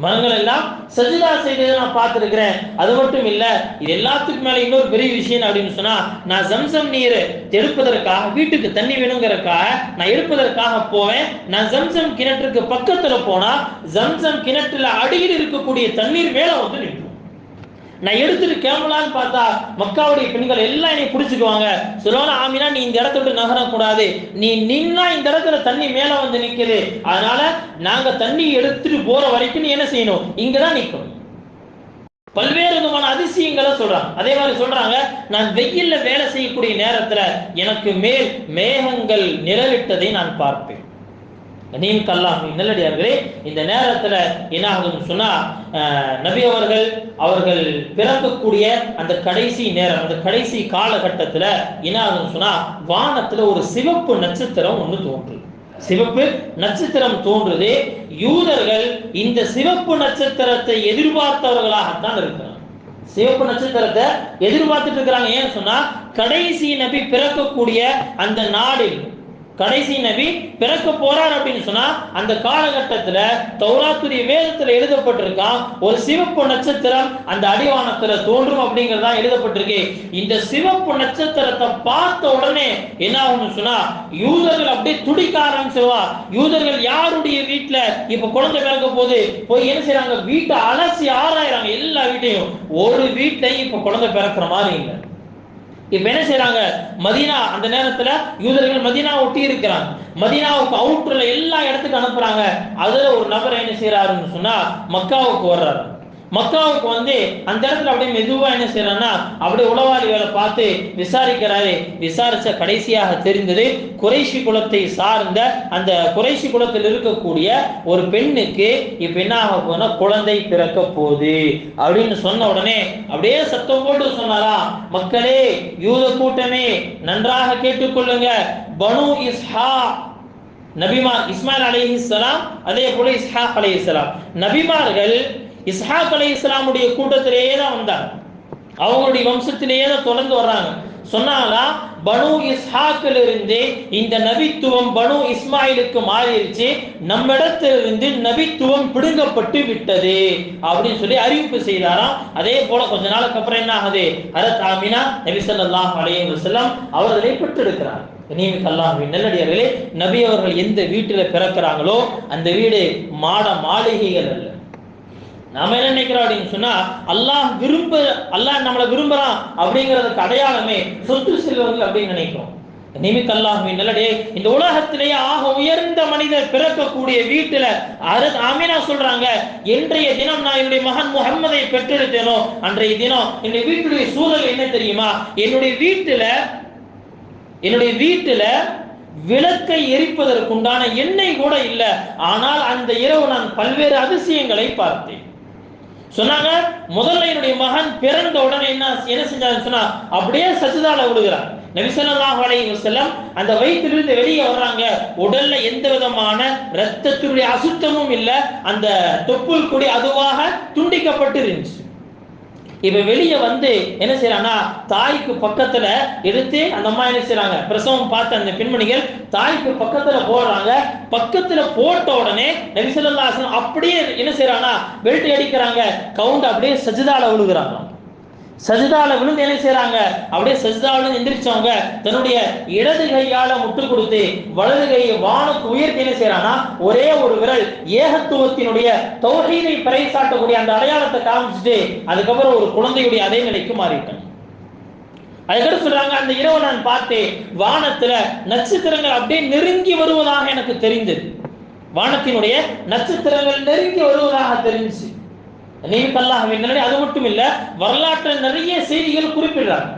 மரங்கள் எல்லாம் சஜிதா செய்ததை நான் பார்த்திருக்கிறேன். அது மட்டும் இல்ல, இது எல்லாத்துக்கும் மேல இன்னொரு பெரிய விஷயம் அப்படின்னு சொன்னா, நான் ஜம்சம் நீர் எடுப்பதற்காக வீட்டுக்கு தண்ணி வேணுங்கிறதுக்காக நான் எடுப்பதற்காக போவேன். நான் ஜம்சம் கிணற்றுக்கு பக்கத்துல போனா ஜம்சம் கிணற்றுல அடியில் இருக்கக்கூடிய தண்ணீர் மேல வந்து நிற்கும். நான் எடுத்துட்டு கிளம்பலான்னு பார்த்தா மக்காவுடைய பெண்கள் எல்லாம் என்னை பிடிச்சுக்குவாங்க. சொல்லுவாங்க, ஆமினா நீ இந்த இடத்த விட்டு நகரக்கூடாது, நீ நின்னா இந்த இடத்துல தண்ணி மேல வந்து நிக்குது, அதனால நாங்க தண்ணி எடுத்துட்டு போற வரைக்கும் நீ என்ன செய்யணும், இங்கதான் நிக்கணும். பல்வேறு விதமான அதிசயங்களை சொல்றாங்க. அதே மாதிரி சொல்றாங்க, நான் வெயில்ல வேலை செய்யக்கூடிய நேரத்துல எனக்கு மேல் மேகங்கள் நிழலிட்டதை நான் பார்ப்பேன். கண்ணியமிக்க அல்லாஹ்வின் நல்லடியார்களே, இந்த நேரத்துல என்ன ஆகுதுன்னு சொன்னா, நபி அவர்கள் பிறக்கக்கூடிய அந்த கடைசி நேரம், அந்த கடைசி காலகட்டத்துல என்ன ஆகுதுன்னு சொன்னா, வானத்துல ஒரு சிவப்பு நட்சத்திரம் ஒன்று தோன்றுது. சிவப்பு நட்சத்திரம் தோன்றுது. யூதர்கள் இந்த சிவப்பு நட்சத்திரத்தை எதிர்பார்த்தவர்களாகத்தான் இருக்கிறாங்க. சிவப்பு நட்சத்திரத்தை எதிர்பார்த்துட்டு இருக்கிறாங்க. ஏன்னு சொன்னா, கடைசி நபி பிறக்கக்கூடிய அந்த நாடில் கடைசி நபி பிறக்க போறார் அப்படின்னு சொன்னா, அந்த காலகட்டத்துல தௌராத்துடைய வேதத்துல எழுதப்பட்டிருக்கான், ஒரு சிவப்பு நட்சத்திரம் அந்த அடிவானத்துல தோன்றும் அப்படிங்கறதா எழுதப்பட்டிருக்கு. இந்த சிவப்பு நட்சத்திரத்தை பார்த்த உடனே என்ன ஆகும்னு சொன்னா, யூதர்கள் அப்படியே துடிக்க ஆரம்பிச்சிருவா. யூதர்கள் யாருடைய வீட்டுல இப்ப குழந்தை பிறக்க போது போய் என்ன செய்யறாங்க, வீட்டை அலசி ஆராயிறாங்க. எல்லா வீட்டையும், ஒரு வீட்டையும் இப்ப குழந்தை பிறக்கிற மாதிரி இல்லை. இப்ப என்ன செய்யறாங்க, மதீனா அந்த நேரத்துல யூதர்கள் மதீனா ஒட்டி இருக்கிறாங்க. மதீனாவுக்கு அவுட்டர்ல எல்லா இடத்துக்கு அனுப்புறாங்க. அதுல ஒரு நபர் என்ன செய்யறாருன்னு சொன்னா, மக்காவுக்கு வர்றாரு. மக்காவுக்கு வந்து அந்த இடத்துல அப்படியே மெதுவா என்ன செய்யறாருன்னா, அப்படியே உளவாளி வேலை பார்த்து விசாரிக்கிறாரு. விசாரிச்ச கடைசியாக தெரிந்தது, குறைஷி குலத்தை சார்ந்த அந்த குறைஷி குலத்தில் இருக்கக்கூடிய ஒரு பெண்ணுக்கு இப்ப என்ன ஆக போனா, குழந்தை பிறக்க போகுது அப்படின்னு சொன்ன உடனே அப்படியே சத்தம் போட்டு சொன்னாரா, மக்களே, யூத கூட்டமே, நன்றாக கேட்டுக்கொள்ளுங்க. பனு இஸ்ஹா நபிமார், இஸ்மாயில் அலைஹிஸ்ஸலாம், அதே போல இஸ்ஹாக் அலைஹிஸ்ஸலாம், நபிமார்கள் இஸ்ஹாக் அலைஹிஸ்ஸலாமுடைய கூட்டத்திலேயே தான் வந்தாங்க. அவங்களுடைய வம்சத்திலேயே தான் தொடர்ந்து வர்றாங்க. சொன்னாங்களா, பனு இஸ்ஹாக்கிலிருந்து இந்த நபித்துவம் பனு இஸ்மாயிலுக்கு மாறிடுச்சு, நம்மிடத்திலிருந்து நபித்துவம் பிடுங்கப்பட்டு விட்டது அப்படின்னு சொல்லி அறிவிப்பு செய்தாராம். அதே போல கொஞ்ச நாளுக்கு அப்புறம் என்ன ஆகுது, ஹஜ்ரத் ஆமினா நபி ஸல்லல்லாஹு அலைஹி வஸல்லம் அவர்களை பெற்றெடுக்கிறார். கண்ணியமிக்க அல்லாஹ்வின் நல்லடியார்களே, நபி அவர்கள் எந்த வீட்டுல பிறக்கிறாங்களோ அந்த வீடு மாளிகைகள் அல்ல. நாம என்ன நினைக்கிறோம் அப்படின்னு சொன்னா, அல்லாஹ் நம்மளை விரும்புறான் அப்படிங்கிறதுக்கு அடையாளமே சொத்து செல்வங்கள் அப்படின்னு நினைக்கிறோம். கண்ணியமிக்க அல்லாஹ்வின் நல்லடியே, இந்த உலகத்திலேயே ஆக உயர்ந்த மனிதர் பிறக்கக்கூடிய வீட்டுல ஹஜ்ரத் ஆமினா சொல்றாங்க, இன்றைய தினம் நான் என்னுடைய மகன் முஹம்மதை பெற்றெடுத்தேனோ அன்றைய தினம் என்னுடைய வீட்டுடைய சூழல் என்ன தெரியுமா, என்னுடைய வீட்டுல விளக்கை எரிப்பதற்குண்டான எண்ணெய் கூட இல்லை. ஆனால் அந்த இரவு நான் பல்வேறு அதிசயங்களை பார்த்தேன் சொன்னாங்க. முதல்ல என்னுடைய மகன் பிறந்த உடனே என்ன செஞ்சாங்க சொன்னா, அப்படியே சஜ்தால விழுகிறார். நபி ஸல்லல்லாஹு அலைஹி வஸல்லம் அந்த வயிற்றிலிருந்து வெளியே வர்றாங்க. உடல்ல எந்த விதமான இரத்தத்துடைய அசுத்தமும் இல்லை. அந்த தொப்புள் கொடி அதுவாக துண்டிக்கப்பட்டு இருந்துச்சு. இப்ப வெளியே வந்து என்ன செய்யறாங்கன்னா, தாய்க்கு பக்கத்துல எடுத்து அந்த அம்மா என்ன செய்யறாங்க, பிரசவம் பார்த்த அந்த பெண்மணிகள் தாய்க்கு பக்கத்துல போடுறாங்க. பக்கத்துல போட்ட உடனே நபி ஸல்லல்லாஹு அலைஹி வஸல்லம் அப்படியே என்ன செய்யறாங்கன்னா, பெல்ட் அடிக்கிறாங்க. கவுண்ட் அப்படியே சஜ்தால விழுகிறாங்க. சஜ்தால விழுந்து என்ன செய்யறாங்க, அப்படியே சஜ்தாவில எந்திரிச்சவங்க தன்னுடைய இடது கையால முட்டு கொடுத்து வலது கையை வானுக்கு உயர்த்தி என்ன செய்யறாங்கன்னா, ஒரே ஒரு விரல் ஏகத்துவத்தினுடைய தௌஹீதை பறைசாட்டக்கூடிய அந்த அடையாளத்தை காமிச்சிட்டு அதுக்கப்புறம் ஒரு குழந்தையுடைய அதே நிலைக்கு மாறிட்டாங்க. அதுக்கடுத்து சொல்றாங்க, அந்த இரவு நான் பார்த்தேன், வானத்துல நட்சத்திரங்கள் அப்படியே நெருங்கி வருவதாக எனக்கு தெரிந்தது. வானத்தினுடைய நட்சத்திரங்கள் நெருங்கி வருவதாக தெரிஞ்சு. அது மட்டும் இல்ல, வரலாற்றில் நிறைய செய்திகள் குறிப்பிடுறாங்க.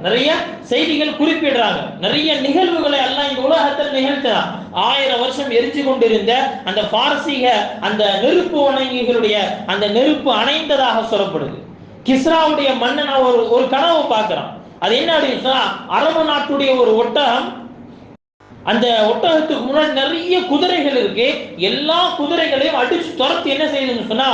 நிறைய நிகழ்வுகளை எல்லாம் இந்த உலகத்தில் நிகழ்த்தினார். 1000 வருஷம் எரிஞ்சு கொண்டிருந்த அந்த பாரசீக அந்த நெருப்பு வணங்கிகளுடைய அந்த நெருப்பு அணைந்ததாக சொல்லப்படுது. கிஸ்ராவுடைய மன்னன் ஒரு கனவு பார்க்கிறான். அது என்ன அப்படின்னு சொன்னா, அரபு நாட்டுடைய ஒரு ஒட்டகம், அந்த ஒட்டகத்துக்கு முன்னாடி நிறைய குதிரைகள் இருக்கு. எல்லா குதிரைகளையும் அடிச்சு துரத்தி என்ன செய்யுதுன்னு சொன்னா,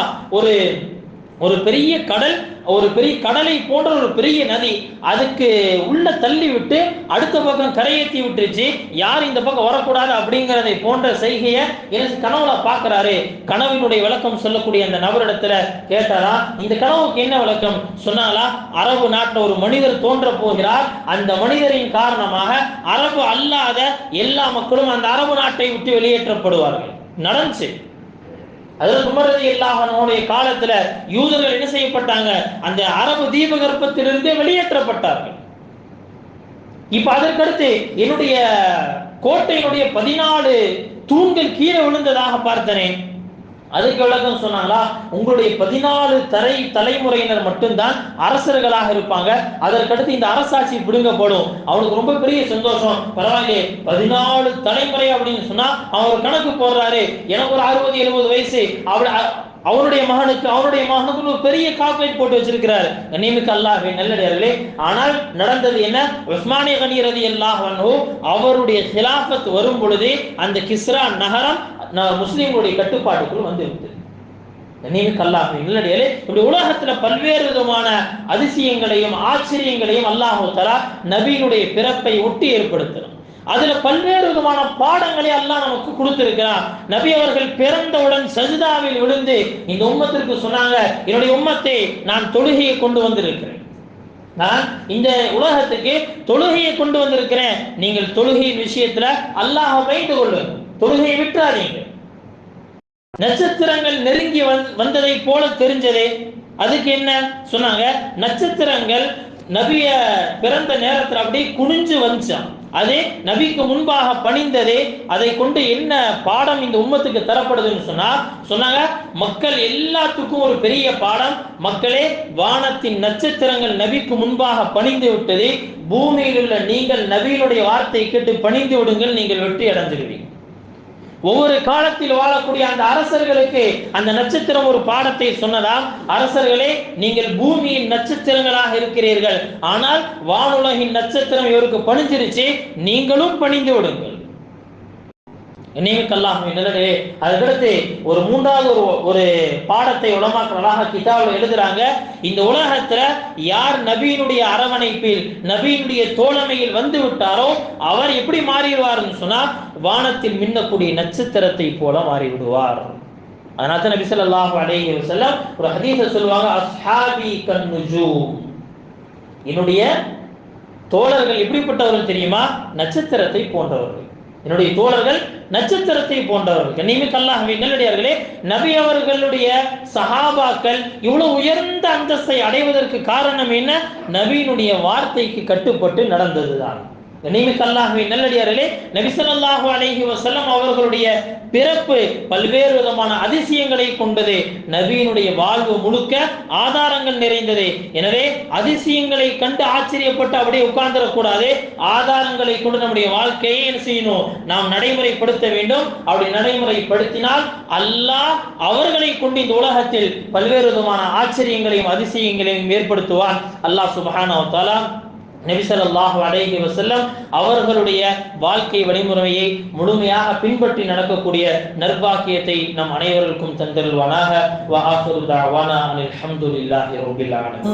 ஒரு பெரிய கடல், ஒரு பெரிய கடலை போன்ற ஒரு பெரிய நதி அதுக்கு உள்ள தள்ளி விட்டு அடுத்த பக்கம் கரையேற்றி விட்டுருச்சு. யார் இந்த பக்கம் வரக்கூடாது அப்படிங்கிறதை போன்ற செய்கையை எனக்கு கனவுல பார்க்கிறாரு. கனவினுடைய விளக்கம் சொல்லக்கூடிய அந்த நபரிடத்துல கேட்டாரா, இந்த கனவுக்கு என்ன விளக்கம் சொன்னாலா, அரபு நாட்டில் ஒரு மனிதர் தோன்ற போகிறார். அந்த மனிதரின் காரணமாக அரபு அல்லாத எல்லா மக்களும் அந்த அரபு நாட்டை விட்டு வெளியேற்றப்படுவார்கள். நடந்துச்சு. ஹஜ்ரத் உமர் ரலியல்லாஹு அன்ஹுடைய காலத்துல யூதர்கள் என்ன செய்யப்பட்டாங்க, அந்த அரபு தீபகற்பத்திலிருந்தே வெளியேற்றப்பட்டார்கள். இப்ப அதற்கடுத்து என்னுடைய கோட்டையினுடைய 14 தூண்கள் கீழே விழுந்ததாக பார்த்தனே. அதுக்கு விளக்கம் சொன்னாங்களா, உங்களுடைய 14 தலைமுறையினர் மட்டும்தான் அரசர்களாக இருப்பாங்க, அதற்கடுத்து இந்த அரசாட்சி பிடுங்கப்படும். அவனுக்கு ரொம்ப பெரிய சந்தோஷம். பரவாயில்லையே 14 தலைமுறை அப்படின்னு சொன்னா அவர் கணக்கு போடுறாரு, எனக்கு ஒரு 60-70 வயசு, அவனுடைய மகனுக்கு ஒரு பெரிய கால்குலேட் போட்டு வச்சிருக்கிறார். கண்ணியமிக்க அல்லாஹ்வே நல்லடியார்களே, ஆனால் நடந்தது என்ன? உஸ்மானிய கனி ரலியல்லாஹு அன்ஹு அவருடைய ஹிலாஃபத் வரும் பொழுது அந்த கிஸ்ரா நகரம் முஸ்லிம்களுடைய கட்டுப்பாட்டுக்குள் வந்து விட்டது. கண்ணியமிக்க அல்லாஹ்வே நல்லடியார்களே, இப்படி உலகத்துல பல்வேறு விதமான அதிசயங்களையும் ஆச்சரியங்களையும் அல்லாஹ் தஆலா நபியினுடைய பிறப்பை ஒட்டி ஏற்படுத்தணும். அதுல பல்வேறு விதமான பாடங்களை அல்லாஹ் நமக்கு கொடுத்திருக்கிறான். நபி அவர்கள் பிறந்தவுடன் சஜிதாவில் விழுந்து இந்த உம்மத்திற்கு சொன்னாங்க, என்னுடைய உம்மத்தை நான் தொழுகையை கொண்டு வந்திருக்கிறேன், நான் இந்த உலகத்துக்கு தொழுகையை கொண்டு வந்திருக்கிறேன், நீங்கள் தொழுகையின் விஷயத்துல அல்லாஹ் பயந்து கொள்ளுங்கள், தொழுகையை விட்டுறாதீங்க. நட்சத்திரங்கள் நெருங்கி வந்ததை போல தெரிஞ்சதே. அதுக்கு என்ன சொன்னாங்க? நட்சத்திரங்கள் நபிய பிறந்த நேரத்தில் அப்படியே குனிஞ்சு வந்துச்சான், அதே நபிக்கு முன்பாக பணிந்ததே. அதை கொண்டு என்ன பாடம் இந்த உம்மத்துக்கு தரப்படுதுன்னு சொன்னாங்க, மக்கள் எல்லாத்துக்கும் ஒரு பெரிய பாடம். மக்களே, வானத்தின் நட்சத்திரங்கள் நபிக்கு முன்பாக பணிந்து விட்டது, பூமியில் உள்ள நீங்கள் நபியினுடைய வார்த்தை கேட்டு பணிந்து விடுங்கள், நீங்கள் வெற்றி அடைஞ்சிருவீங்க. ஒவ்வொரு காலத்தில் வாழக்கூடிய அந்த அரசர்களுக்கு அந்த நட்சத்திரம் ஒரு பாடத்தை சொன்னதாம். அரசர்களே, நீங்கள் பூமியின் நட்சத்திரங்களாக இருக்கிறீர்கள், ஆனால் வானுலகின் நட்சத்திரம் இவருக்கு பணிஞ்சிருச்சு, நீங்களும் பணிந்து விடுங்கள். அதுக்கடுத்து ஒரு மூன்றாவது ஒரு பாடத்தை உலமாக்களாக கிதாபில் எழுதுறாங்க. இந்த உலகத்துல யார் நபியினுடைய அரவணைப்பில் நபியினுடைய தோழமையில் வந்து விட்டாரோ அவர் எப்படி மாறிடுவார்னு சொன்னா வானத்தில் மின்னக்கூடிய நட்சத்திரத்தை போல மாறிவிடுவார். அதனால தான் நபி ஸல்லல்லாஹு அலைஹி வஸல்லம் ஒரு ஹதீஸை சொல்லுவாங்க, அஸ்ஹாபி கன்னுஜூம், என்னுடைய தோழர்கள் எப்படிப்பட்டவர்கள் தெரியுமா? நட்சத்திரத்தை போன்றவர்கள். என்னுடைய தோழர்கள் நட்சத்திரத்தை போன்றவர்கள். கண்ணியமிக்க அல்லாஹ்வின் நல்லடியார்களே, நபி அவர்களுடைய சஹாபாக்கள் இவ்வளவு உயர்ந்த அந்தஸ்தை அடைவதற்கு காரணம் என்ன? நபியினுடைய வார்த்தைக்கு கட்டுப்பட்டு நடந்ததுதான். கண்ணியமிக்க அல்லாஹ்வின் நல்லடியார்களே, நபி ஸல்லல்லாஹு அலைஹி வஸல்லம் அவர்களுடைய பிறப்பு பல்வேறு விதமான அதிசயங்களை கொண்டது. நபியினுடைய வாழ்வு முழுக்க ஆதாரங்கள் நிறைந்தது. எனவே அதிசயங்களை கண்டு ஆச்சரியப்பட்டு அப்படியே உட்கார்ந்துடக்கூடாது. ஆதாரங்களை கொண்டு நம்முடைய வாழ்க்கையை என்ன செய்யணும்? நாம் நடைமுறைப்படுத்த வேண்டும். அப்படி நடைமுறைப்படுத்தினால் அல்லாஹ் அவர்களை கொண்டு இந்த உலகத்தில் பல்வேறு விதமான ஆச்சரியங்களையும் அதிசயங்களையும் ஏற்படுத்துவான். அல்லாஹ் சுப்ஹானஹு வ தஆலா நபி ஸல்லல்லாஹு அலைஹி வஸல்லம் அவர்களுடைய வாழ்க்கை வழிமுறையை முழுமையாக பின்பற்றி நடக்கக்கூடிய நற்பாக்கியத்தை நம் அனைவருக்கும் தந்தருள்வானாக. வ ஆகிரு தஅவானா அல்ஹம்துலில்லாஹி ரப்பில் ஆலமீன்.